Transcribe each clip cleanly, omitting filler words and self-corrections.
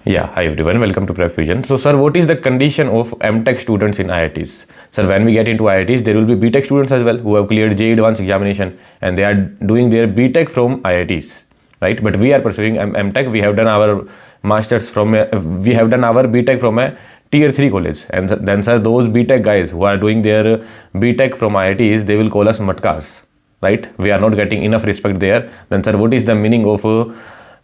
Yeah, hi everyone, welcome to PrepFusion. So sir, what is the condition of Mtech students in IITs? Sir, when we get into IITs, there will be Btech students as well who have cleared JEE Advanced examination and they are doing their Btech from IITs, right? But we are pursuing Mtech. We have done our masters from, we have done our Btech from a tier 3 college, and then sir, those Btech guys who are doing their Btech from IITs, they will call us Matkas, right? We are not getting enough respect there. Then sir, what is the meaning of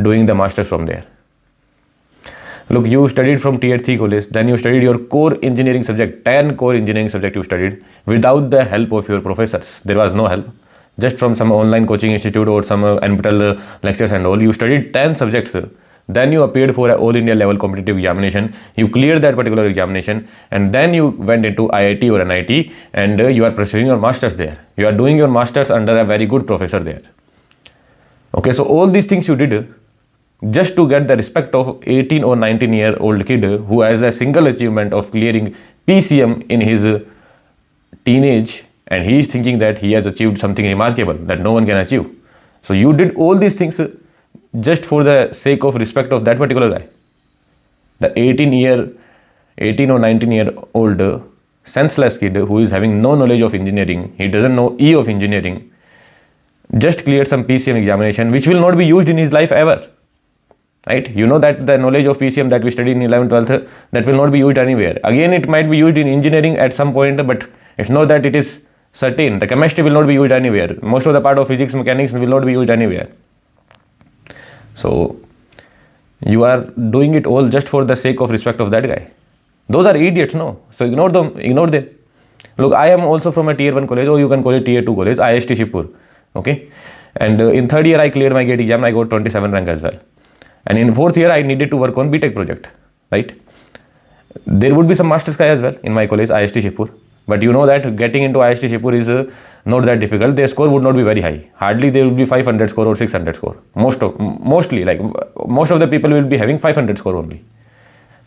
doing the masters from there? Look, you studied from tier 3 college, then you studied your core engineering subject, 10 core engineering subject you studied without the help of your professors. There was no help. Just from some online coaching institute or some NPTEL lectures and all, you studied 10 subjects. Then you appeared for an all India level competitive examination. You cleared that particular examination and then you went into IIT or NIT and you are pursuing your masters there. You are doing your masters under a very good professor there. Okay, so all these things you did just to get the respect of 18 or 19-year-old kid who has a single achievement of clearing PCM in his teenage, and he is thinking that he has achieved something remarkable that no one can achieve. So you did all these things just for the sake of respect of that particular guy. The 18 or 19-year-old senseless kid who is having no knowledge of engineering, he doesn't know E of engineering, just cleared some PCM examination which will not be used in his life ever. Right? You know that the knowledge of PCM that we studied in 11th, 12th, that will not be used anywhere. Again, it might be used in engineering at some point, but it's not that it is certain. The chemistry will not be used anywhere. Most of the part of physics, mechanics will not be used anywhere. So, you are doing it all just for the sake of respect of that guy. Those are idiots, no? So, ignore them. Look, I am also from a tier 1 college, or you can call it tier 2 college, IST Shipur. Okay? And in third year, I cleared my GATE exam, I got 27 rank as well. And in fourth year, I needed to work on Btech project, right? There would be some masters guy as well in my college, IST Shipur. But you know that getting into IST Shipur is not that difficult. Their score would not be very high. Hardly there would be 500 score or 600 score. Mostly, like most of the people will be having 500 score only.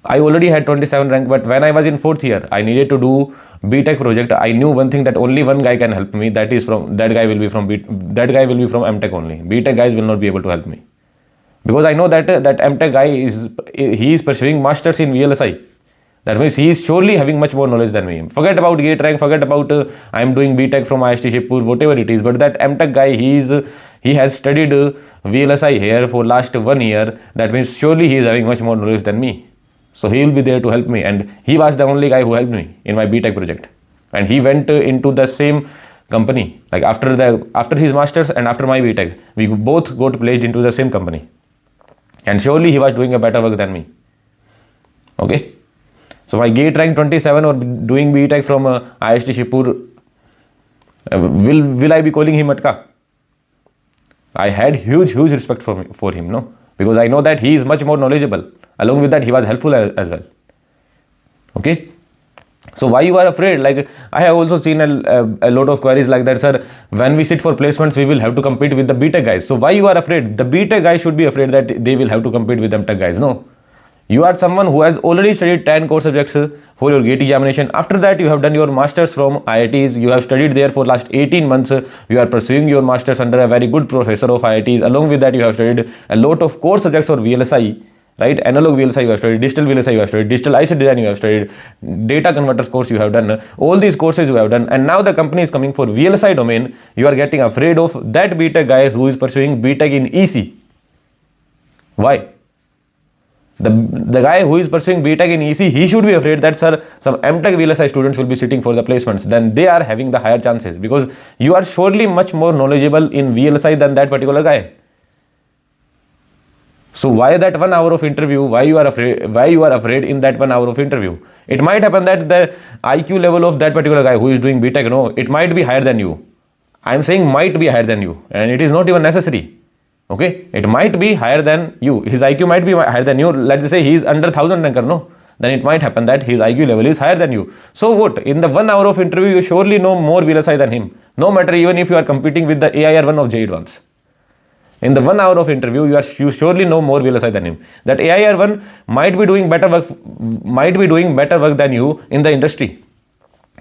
I already had 27 rank, but when I was in fourth year, I needed to do Btech project. I knew one thing, that only one guy can help me. That guy will be from Mtech only. Btech guys will not be able to help me. Because I know that Mtech guy is pursuing masters in VLSI. That means he is surely having much more knowledge than me. Forget about gate rank, forget about I am doing Btech from IST Shipur, whatever it is. But that Mtech guy, he has studied VLSI here for last 1 year. That means surely he is having much more knowledge than me. So he will be there to help me. And he was the only guy who helped me in my Btech project. And he went into the same company. Like after his masters and after my Btech, we both got placed into the same company. And surely he was doing a better work than me. Okay. So my gate rank 27 or doing Btech from IST Shipur, will I be calling him Matka? I had huge respect for him, no? Because I know that he is much more knowledgeable. Along with that, he was helpful as well. Okay. So why you are afraid? Like I have also seen a lot of queries like that, sir. When we sit for placements, we will have to compete with the Btech guys. So why you are afraid? The Btech guys should be afraid that they will have to compete with the Mtech guys. No. You are someone who has already studied 10 core subjects for your GATE examination. After that, you have done your masters from IITs. You have studied there for last 18 months. You are pursuing your masters under a very good professor of IITs. Along with that, you have studied a lot of core subjects for VLSI. Right, analog VLSI you have studied, digital VLSI you have studied, digital IC design you have studied, data converters course you have done, all these courses you have done, and now the company is coming for VLSI domain. You are getting afraid of that Btech guy who is pursuing Btech in EC. Why? The guy who is pursuing Btech in EC, he should be afraid that, sir, some Mtech VLSI students will be sitting for the placements. Then they are having the higher chances because you are surely much more knowledgeable in VLSI than that particular guy. So why that 1 hour of interview? Why you are afraid in that 1 hour of interview? It might happen that the IQ level of that particular guy who is doing Btech, no, it might be higher than you. I am saying might be higher than you, and it is not even necessary. Okay, it might be higher than you. His IQ might be higher than you. Let's say he is under 1000 ranker, no. Then it might happen that his IQ level is higher than you. So what? In the 1 hour of interview, you surely know more VLSI than him. No matter even if you are competing with the AIR1 of JEE Advanced. In the 1 hour of interview, you surely know more VLSI than him. That AIR1 might be doing better work than you in the industry.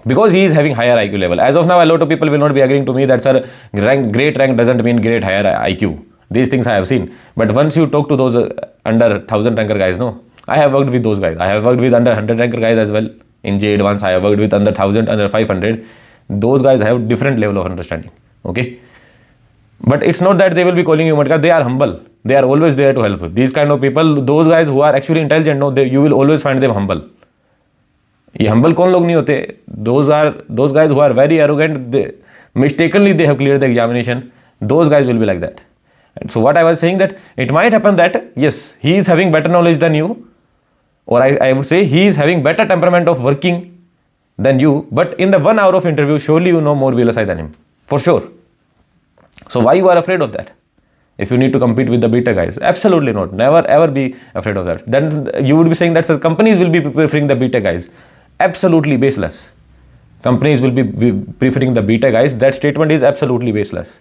Because he is having higher IQ level. As of now, a lot of people will not be agreeing to me that, sir, great rank doesn't mean great higher IQ. These things I have seen. But once you talk to those under 1000 ranker guys, no, I have worked with those guys. I have worked with under 100 ranker guys as well in J Advance. I have worked with under 1000, under 500. Those guys have different level of understanding. Okay. But it's not that they will be calling you Matka. They are humble. They are always there to help. These kind of people, those guys who are actually intelligent, no, you will always find them humble. ये humble कौन लोग नहीं होते? Those guys who are very arrogant, mistakenly they have cleared the examination. Those guys will be like that. And so what I was saying, that it might happen that yes, he is having better knowledge than you, or I would say he is having better temperament of working than you, but in the 1 hour of interview, surely you know more VLSI than him, for sure. So why you are afraid of that? If you need to compete with the Btech guys, absolutely not. Never ever be afraid of that. Then you would be saying that companies will be preferring the Btech guys. Absolutely baseless. Companies will be preferring the Btech guys. That statement is absolutely baseless.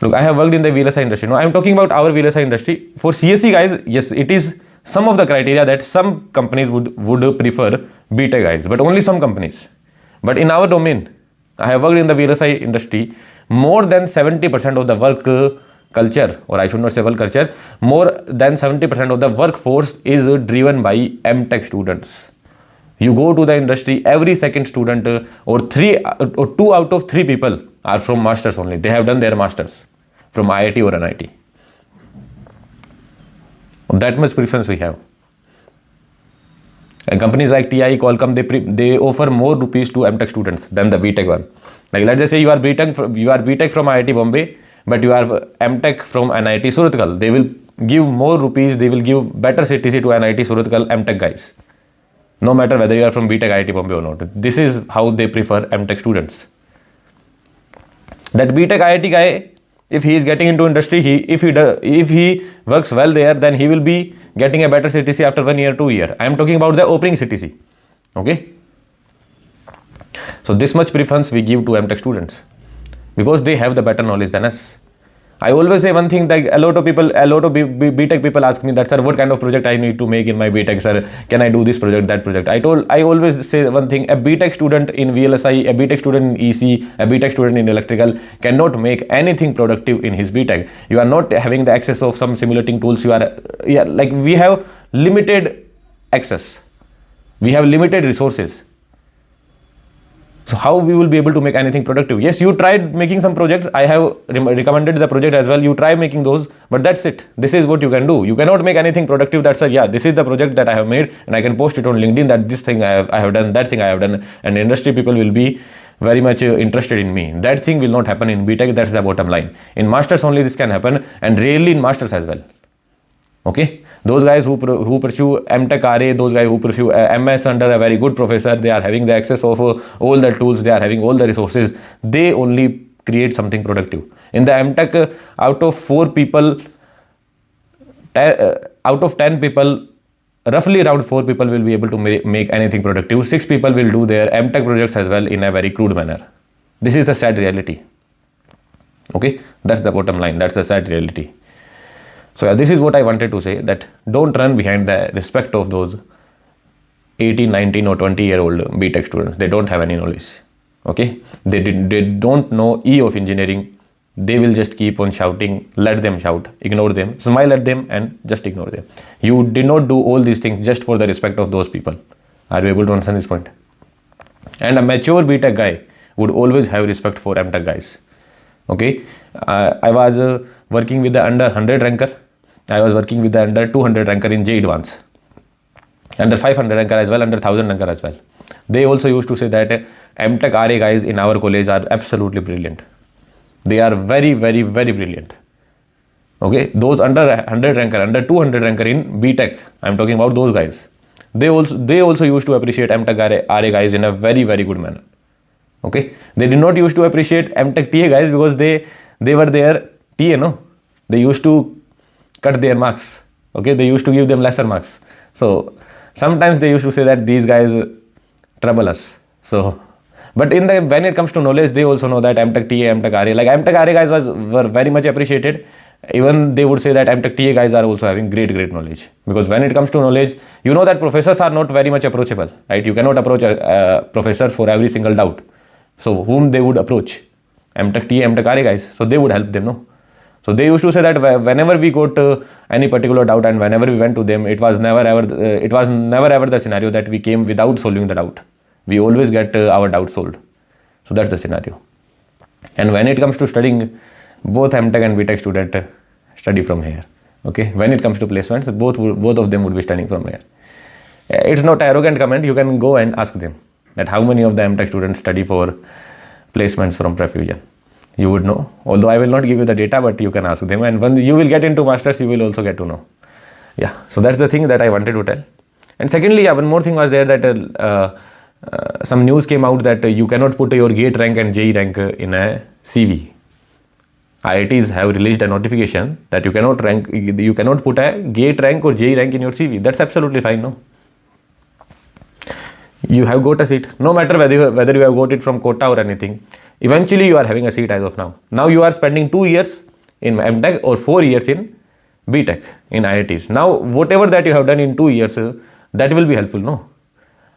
Look, I have worked in the VLSI industry. No, I am talking about our VLSI industry. For CSE guys, yes, it is some of the criteria that some companies would prefer Btech guys, but only some companies. But in our domain, I have worked in the VLSI industry. More than 70% of the work culture, or I should not say work culture, more than 70% of the workforce is driven by Mtech students. You go to the industry, every second student or 2 out of 3 people are from masters only. They have done their masters from IIT or NIT. That much preference we have. And companies like TI, Qualcomm, they offer more rupees to Mtech students than the Btech one. Like let's just say you are Btech from IIT Bombay, but you are Mtech from NIT Surathkal. They will give more rupees, they will give better CTC to NIT Surathkal Mtech guys. No matter whether you are from Btech IIT Bombay or not. This is how they prefer Mtech students. That Btech IIT guy, if he is getting into industry, if he works well there, then he will be getting a better CTC after 1 year, 2 year. I am talking about the opening CTC. Okay. So this much preference we give to Mtech students because they have the better knowledge than us. I always say one thing, that a lot of Btech people ask me that, sir, what kind of project I need to make in my Btech, sir? Can I do this project, that project? I always say one thing, a Btech student in VLSI, a Btech student in EC, a Btech student in electrical cannot make anything productive in his Btech. You are not having the access of some simulating tools. Like we have limited access. We have limited resources. So how we will be able to make anything productive? Yes, you tried making some projects. I have recommended the project as well. You try making those, but that's it. This is what you can do. You cannot make anything productive. That's this is the project that I have made, and I can post it on LinkedIn that this thing I have done, that thing I have done, and industry people will be very much interested in me. That thing will not happen in Btech. That's the bottom line. In masters only this can happen, and rarely in masters as well. Okay, those guys who pursue Mtech RA, those guys who pursue MS under a very good professor, they are having the access of all the tools, they are having all the resources, they only create something productive. In the Mtech, out of 4 people, out of 10 people, roughly around 4 people will be able to make anything productive. 6 people will do their Mtech projects as well in a very crude manner. This is the sad reality. Okay, that's the bottom line, that's the sad reality. So this is what I wanted to say, that don't run behind the respect of those 18, 19 or 20-year-old Btech students. They don't have any knowledge. Okay, they don't know E of engineering. They will just keep on shouting. Let them shout, ignore them, smile at them and just ignore them. You did not do all these things just for the respect of those people. Are you able to understand this point? And a mature Btech guy would always have respect for Mtech guys. Okay, I was working with the under 100 ranker. I was working with the under 200 ranker in J Advance, under 500 ranker as well, under 1000 ranker as well. They also used to say that Mtech RA guys in our college are absolutely brilliant. They are very, very, very brilliant. Okay, those under 100 ranker, under 200 ranker in Btech, I am talking about those guys. They also used to appreciate Mtech RA guys in a very, very good manner. Okay, they did not used to appreciate Mtech TA guys because they were their TA, no? They used to cut their marks. Okay, they used to give them lesser marks. So sometimes they used to say that these guys trouble us. So, but when it comes to knowledge, they also know that Mtech TA, Mtech RA, like Mtech RA guys were very much appreciated. Even they would say that Mtech TA guys are also having great knowledge, because when it comes to knowledge, you know that professors are not very much approachable, right? You cannot approach professors for every single doubt. So whom they would approach? Mtech TA, Mtech RA guys. So they would help them, no? So they used to say that whenever we got any particular doubt and whenever we went to them, it was never ever the scenario that we came without solving the doubt. We always get our doubt solved. So that's the scenario. And when it comes to studying, both Mtech and Btech student study from here. Okay, when it comes to placements, both of them would be studying from here. It's not arrogant comment. You can go and ask them that how many of the Mtech students study for placements from PrepFusion. You would know. Although I will not give you the data, but you can ask them. And when you will get into masters, you will also get to know. Yeah. So that's the thing that I wanted to tell. And secondly, one more thing was there that some news came out that you cannot put your GATE rank and JEE rank in a CV. IITs have released a notification that you cannot put a GATE rank or JEE rank in your CV. That's absolutely fine, no? You have got a seat, no matter whether you have got it from quota or anything. Eventually, you are having a seat as of now. Now you are spending 2 years in Mtech or 4 years in Btech in IITs. Now, whatever that you have done in 2 years, that will be helpful, no?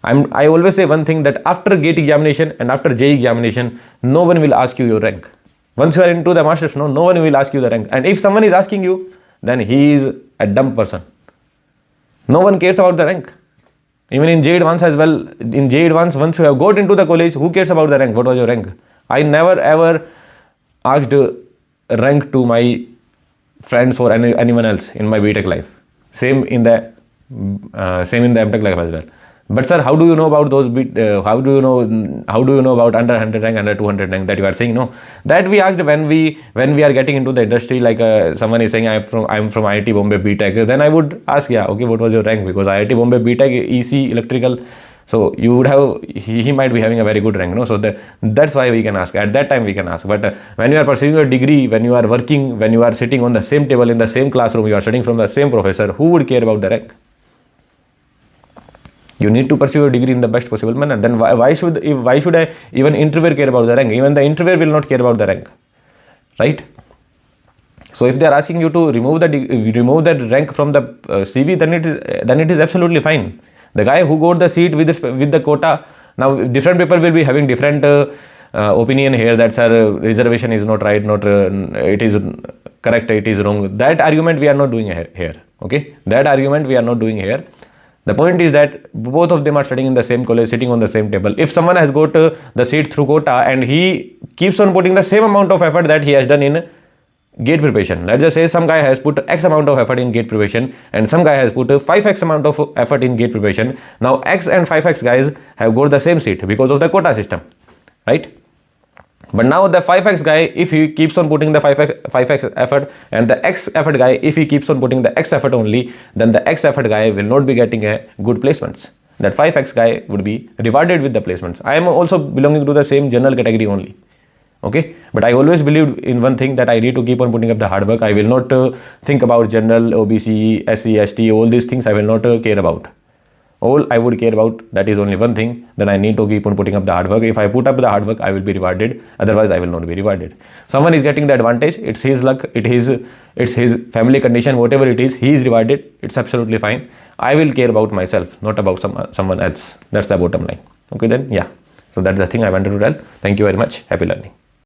I always say one thing, that after GATE examination and after JEE examination, no one will ask you your rank. Once you are into the masters, no one will ask you the rank. And if someone is asking you, then he is a dumb person. No one cares about the rank. Even in JEE Advance as well, in JEE Advance, once you have got into the college, who cares about the rank? What was your rank? I never ever asked rank to my friends or anyone else in my Btech life. Same in the Mtech life as well. But sir, how do you know about those? How do you know about under 100 rank, under 200 rank that you are saying? No, that we asked when we are getting into the industry. Like someone is saying, I'm from IIT Bombay Btech. Then I would ask, yeah, okay, what was your rank? Because IIT Bombay Btech, EC, electrical. So you would have, he might be having a very good rank, no? So that's why we can ask. At that time we can ask. But when you are pursuing a degree, when you are working, when you are sitting on the same table in the same classroom, you are studying from the same professor, who would care about the rank? You need to pursue your degree in the best possible manner. Then why should a even interviewer care about the rank? Even the interviewer will not care about the rank, right? So if they are asking you to remove that rank from the CV, then it is absolutely fine. The guy who got the seat with the quota, now different people will be having different opinion here, that sir, reservation is not right, it is correct, it is wrong. That argument we are not doing here. Okay, that argument we are not doing here. The point is that both of them are studying in the same college, sitting on the same table. If someone has got the seat through quota and he keeps on putting the same amount of effort that he has done in GATE preparation, let's just say some guy has put X amount of effort in GATE preparation and some guy has put 5x amount of effort in GATE preparation. Now X and 5x guys have got the same seat because of the quota system, right? But now the 5x guy, if he keeps on putting the 5x effort, and the X effort guy, if he keeps on putting the X effort only, then the X effort guy will not be getting a good placements. That 5x guy would be rewarded with the placements. I am also belonging to the same general category only. Okay, but I always believed in one thing, that I need to keep on putting up the hard work. I will not think about general, OBC, SC, ST, all these things I will not care about. All I would care about, that is only one thing, then I need to keep on putting up the hard work. If I put up the hard work, I will be rewarded. Otherwise, I will not be rewarded. Someone is getting the advantage. It's his luck. It's his family condition. Whatever it is, he is rewarded. It's absolutely fine. I will care about myself, not about someone else. That's the bottom line. Okay, then, yeah. So that's the thing I wanted to tell. Thank you very much. Happy learning.